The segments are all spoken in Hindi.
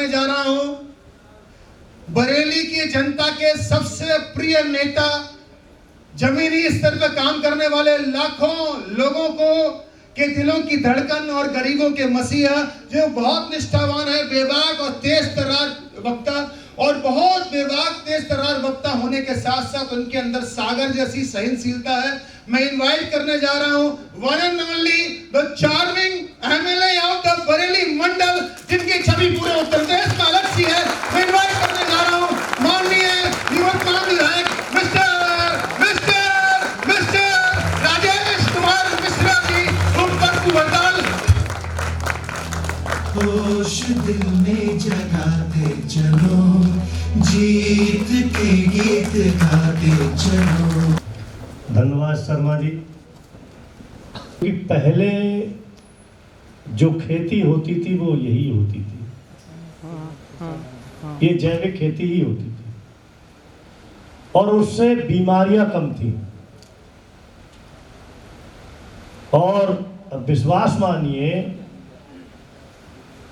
करने जा रहा हूं बरेली की जनता के सबसे प्रिय नेता, जमीनी स्तर पर काम करने वाले लाखों लोगों को के दिलों की धड़कन और गरीबों के मसीहा, जो बहुत निष्ठावान है, बेबाक और तेज तर्रार वक्ता, और बहुत बेबाक तेज तर्रार वक्ता होने के साथ साथ उनके अंदर सागर जैसी सहनशीलता है। मैं इनवाइट करने जा रहा हूं one and only the charming MLA of the Bareilly मंडल, जिनकी छवि पूरे उत्तर प्रदेश में अलग सी है। मैं इनवाइट करने जा रहा हूं माननीय निवर्तमान विधायक मिस्टर राजेश कुमार मिश्रा जी, उनका वरदान। होश दिल में जगाते चलो, जीत के गीत गाते चलो। धन्यवाद शर्मा जी। कि पहले जो खेती होती थी वो यही होती थी, ये जैविक खेती ही होती थी, और उससे बीमारियां कम थी। और विश्वास मानिए,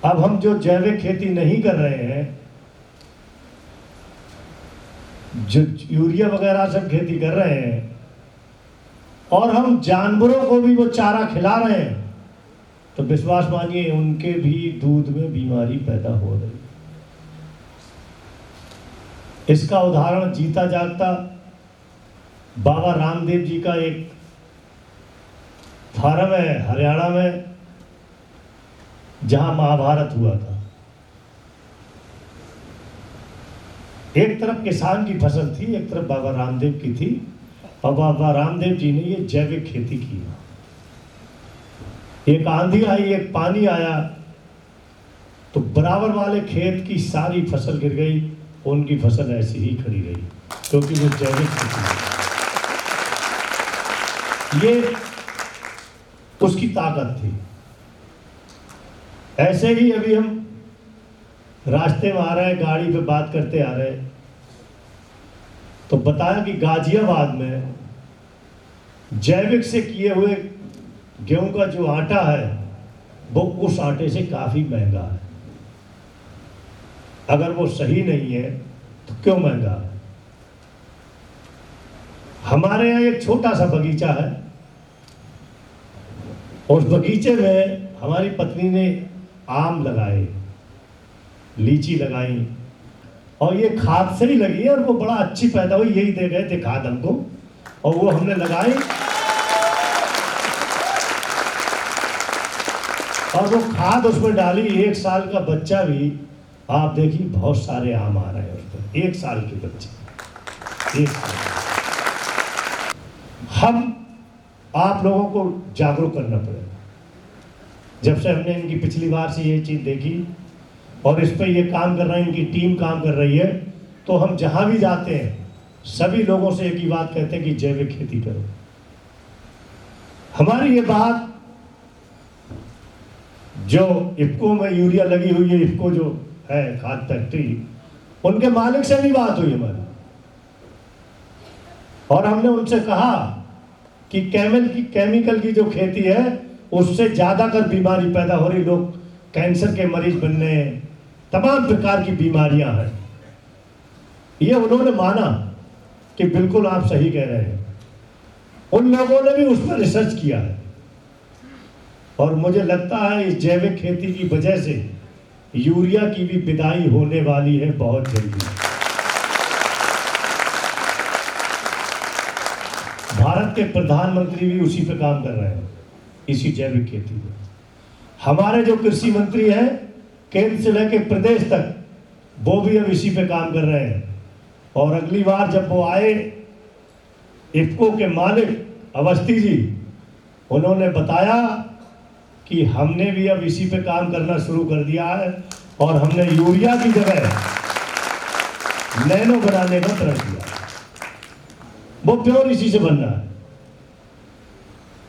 अब हम जो जैविक खेती नहीं कर रहे हैं, जो यूरिया वगैरह सब खेती कर रहे हैं, और हम जानवरों को भी वो चारा खिला रहे हैं, तो विश्वास मानिए उनके भी दूध में बीमारी पैदा हो रही है। इसका उदाहरण जीता जागता बाबा रामदेव जी का एक फार्म है हरियाणा में, जहां महाभारत हुआ था। एक तरफ किसान की फसल थी, एक तरफ बाबा रामदेव की थी, और बाबा रामदेव जी ने ये जैविक खेती की। एक आंधी आई, एक पानी आया, तो बराबर वाले खेत की सारी फसल गिर गई, उनकी फसल ऐसी ही खड़ी रही, क्योंकि वो जैविक खेती है। ये उसकी ताकत थी। ऐसे ही अभी हम रास्ते में आ रहे हैं, गाड़ी पे बात करते आ रहे हैं, तो बताया कि गाजियाबाद में जैविक से किए हुए गेहूं का जो आटा है वो उस आटे से काफी महंगा है। अगर वो सही नहीं है तो क्यों महंगा है? हमारे यहाँ एक छोटा सा बगीचा है, उस बगीचे में हमारी पत्नी ने आम लगाए, लीची लगाई, और ये खाद से ही लगी है, और वो बड़ा अच्छी पैदा हुई। यही दे गए थे खाद हमको, और वो हमने लगाई, और वो खाद उसमें डाली। 1 साल का बच्चा भी, आप देखिए बहुत सारे आम आ रहे हैं उस पर, 1 साल के बच्चे। 1 साल। हम आप लोगों को जागरूक करना पड़ेगा। जब से हमने इनकी पिछली बार से ये चीज देखी और इस पे ये काम कर रहे हैं, इनकी टीम काम कर रही है, तो हम जहां भी जाते हैं सभी लोगों से एक ही बात कहते हैं कि जैविक खेती करो। हमारी ये बात, जो इफ्को में यूरिया लगी हुई है, इफ्को जो है खाद फैक्ट्री, उनके मालिक से भी बात हुई हमारी, और हमने उनसे कहा कि केमिकल की जो खेती है उससे ज्यादा कर बीमारी पैदा हो रही, लोग कैंसर के मरीज बनने, तमाम प्रकार की बीमारियां हैं। ये उन्होंने माना कि बिल्कुल आप सही कह रहे हैं। उन लोगों ने भी उस पर रिसर्च किया है, और मुझे लगता है इस जैविक खेती की वजह से यूरिया की भी विदाई होने वाली है बहुत जल्दी। भारत के प्रधानमंत्री भी उसी पे काम कर रहे हैं, इसी जैविक खेती में। हमारे जो कृषि मंत्री हैं केंद्र से लेकर प्रदेश तक, वो भी अब इसी पे काम कर रहे हैं। और अगली बार जब वो आए, इफ्को के मालिक अवस्थी जी, उन्होंने बताया कि हमने भी अब इसी पे काम करना शुरू कर दिया है, और हमने यूरिया की जगह नैनो बनाने का प्रयास किया। वो प्योर इसी से बन रहा है,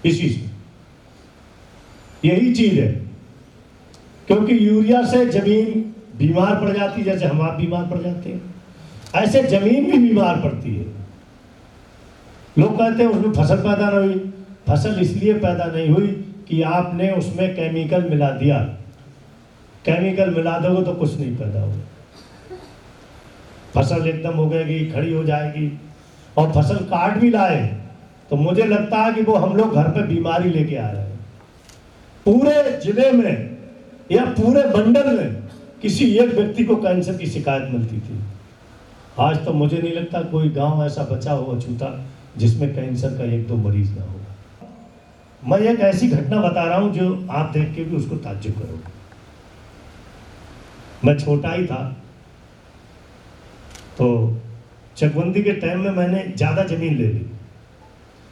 इसी से। यही चीज है, क्योंकि यूरिया से जमीन बीमार पड़ जाती, जैसे हम आप बीमार पड़ जाते हैं, ऐसे जमीन भी बीमार पड़ती है। लोग कहते हैं उसमें फसल पैदा नहीं हुई। फसल इसलिए पैदा नहीं हुई कि आपने उसमें केमिकल मिला दिया। केमिकल मिला दोगे तो कुछ नहीं पैदा होगा। फसल एकदम उगेगी, खड़ी हो जाएगी, और फसल काट भी लाए तो मुझे लगता है कि वो हम लोग घर पे बीमारी लेके आ रहे हैं। पूरे जिले में या पूरे मंडल में किसी एक व्यक्ति को कैंसर की शिकायत मिलती थी। आज तो मुझे नहीं लगता कोई गांव ऐसा बचा हो अछूता जिसमें कैंसर का एक दो मरीज ना हो। मैं एक ऐसी घटना बता रहा हूं जो आप देख के भी उसको ताज्जुब करोगे। मैं छोटा ही था तो चकबंदी के टाइम में मैंने ज़्यादा ज़मीन ले ली।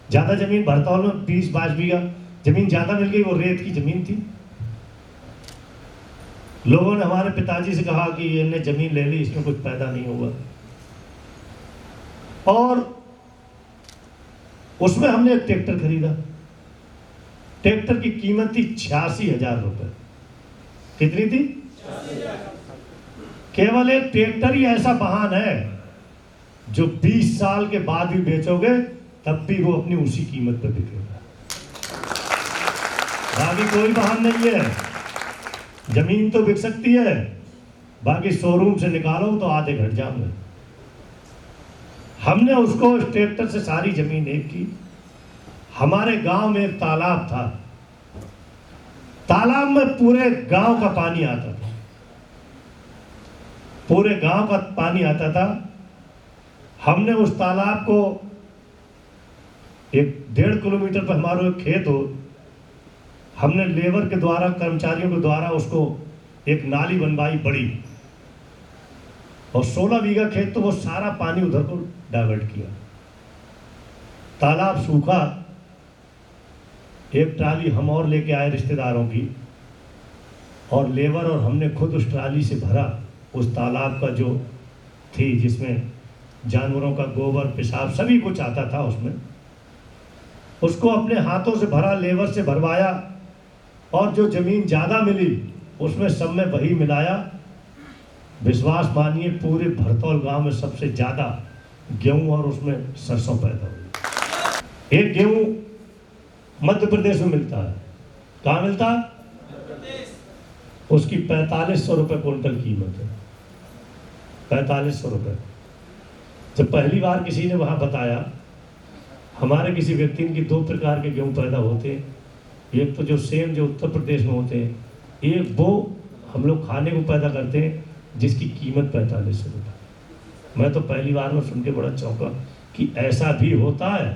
ज़्यादा ज़मीन भरतौल में 20-22 बीघा ज़मीन ज़्यादा मिल गई, वो रेत की ज़मीन थी। लोगों ने हमारे पिताजी से कहा कि इन्हें ज़मीन ले ली, इसमें कुछ पैदा नहीं होगा, और उसमें हमने एक ट्रैक्टर खरीदा। ट्रैक्टर की कीमत थी 86,000 रुपये। कितनी थी? केवल एक ट्रैक्टर ही ऐसा वाहन है जो 20 साल के बाद भी बेचोगे तब भी वो अपनी उसी कीमत पर बिकेगा। बाकी कोई वाहन नहीं है। जमीन तो बिक सकती है, बाकी शोरूम से निकालो तो आधे घट जाएंगे। हमने उसको उस ट्रैक्टर से सारी जमीन एक की। हमारे गांव में एक तालाब था, तालाब में पूरे गांव का पानी आता था, पूरे गांव का पानी आता था। हमने उस तालाब को 1-1.5 किलोमीटर पर हमारा एक खेत हो, हमने लेबर के द्वारा, कर्मचारियों के द्वारा उसको एक नाली बनवाई बड़ी, और 16 बीघा खेत तो वो सारा पानी उधर को डाइवर्ट किया। तालाब सूखा, एक ट्राली हम और लेके आए रिश्तेदारों की, और लेबर और हमने खुद उस ट्राली से भरा उस तालाब का जो थी, जिसमें जानवरों का गोबर, पेशाब सभी कुछ आता था उसमें, उसको अपने हाथों से भरा, लेबर से भरवाया, और जो ज़मीन ज़्यादा मिली उसमें सब में वही मिलाया। विश्वास मानिए पूरे भरतौल गांव में सबसे ज़्यादा गेहूं और उसमें सरसों पैदा हुई। एक गेहूं मध्य प्रदेश में मिलता है। कहाँ मिलता है? उसकी 4500 रुपये क्विंटल कीमत है। 4500 रुपये। जब पहली बार किसी ने वहाँ बताया, हमारे किसी व्यक्ति की 2 प्रकार के गेहूं पैदा होते हैं। एक तो जो सेम जो उत्तर प्रदेश में होते हैं, एक वो हम लोग खाने को पैदा करते हैं जिसकी कीमत 4500 रुपये। मैं तो पहली बार में सुन के बड़ा चौंका कि ऐसा भी होता है।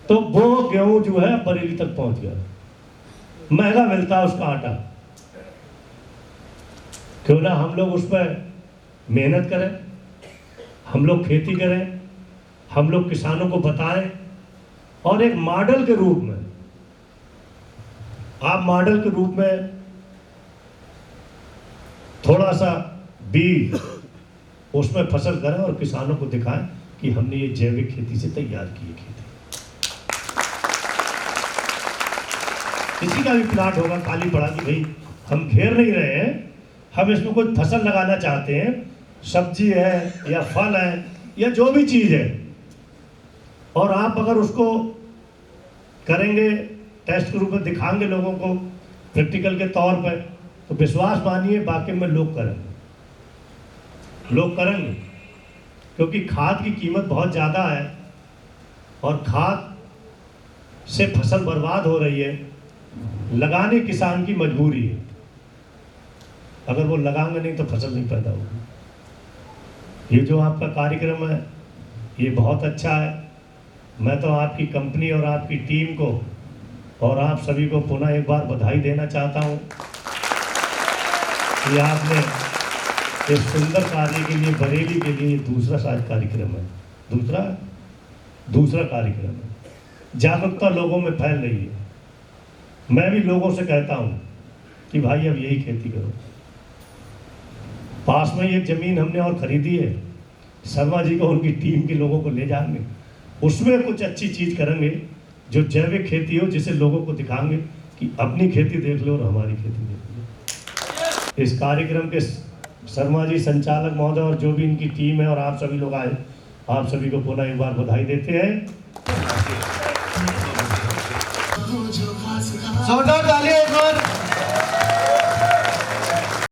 तो वो गेहूं जो है बरेली तक पहुंच गया, महंगा मिलता है उसका आटा। क्यों ना हम लोग उस पर मेहनत करें, हम लोग खेती करें, हम लोग किसानों को बताएं, और एक मॉडल के रूप में, आप मॉडल के रूप में थोड़ा सा बीज उसमें फसल करें और किसानों को दिखाएं कि हमने ये जैविक खेती से तैयार की है खेती। किसी का भी प्लाट होगा खाली पड़ा कि भाई हम घेर नहीं रहे हैं, हम इसमें कोई फसल लगाना चाहते हैं, सब्जी है या फल है या जो भी चीज़ है, और आप अगर उसको करेंगे, टेस्ट के रूप में दिखाएंगे लोगों को प्रैक्टिकल के तौर पर, तो विश्वास मानिए वाकई में लोग करेंगे। क्योंकि खाद की कीमत बहुत ज़्यादा है और खाद से फसल बर्बाद हो रही है। लगाने किसान की मजबूरी है, अगर वो लगाएंगे नहीं तो फसल नहीं पैदा होगी। ये जो आपका कार्यक्रम है ये बहुत अच्छा है। मैं तो आपकी कंपनी और आपकी टीम को और आप सभी को पुनः एक बार बधाई देना चाहता हूँ कि आपने इस सुंदर कार्य के लिए, बरेली के लिए दूसरा शायद कार्यक्रम है, दूसरा कार्यक्रम है। जागरूकता लोगों में फैल रही है। मैं भी लोगों से कहता हूँ कि भाई अब यही खेती करो। पास में एक ज़मीन हमने और ख़रीदी है, शर्मा जी को उनकी टीम के लोगों को ले जाएंगे, उसमें कुछ अच्छी चीज़ करेंगे जो जैविक खेती हो, जिसे लोगों को दिखाएंगे कि अपनी खेती देख लो और हमारी खेती देख लो। इस कार्यक्रम के शर्मा जी संचालक महोदय और जो भी इनकी टीम है और आप सभी लोग आए, आप सभी को पुनः एक बार बधाई देते हैं।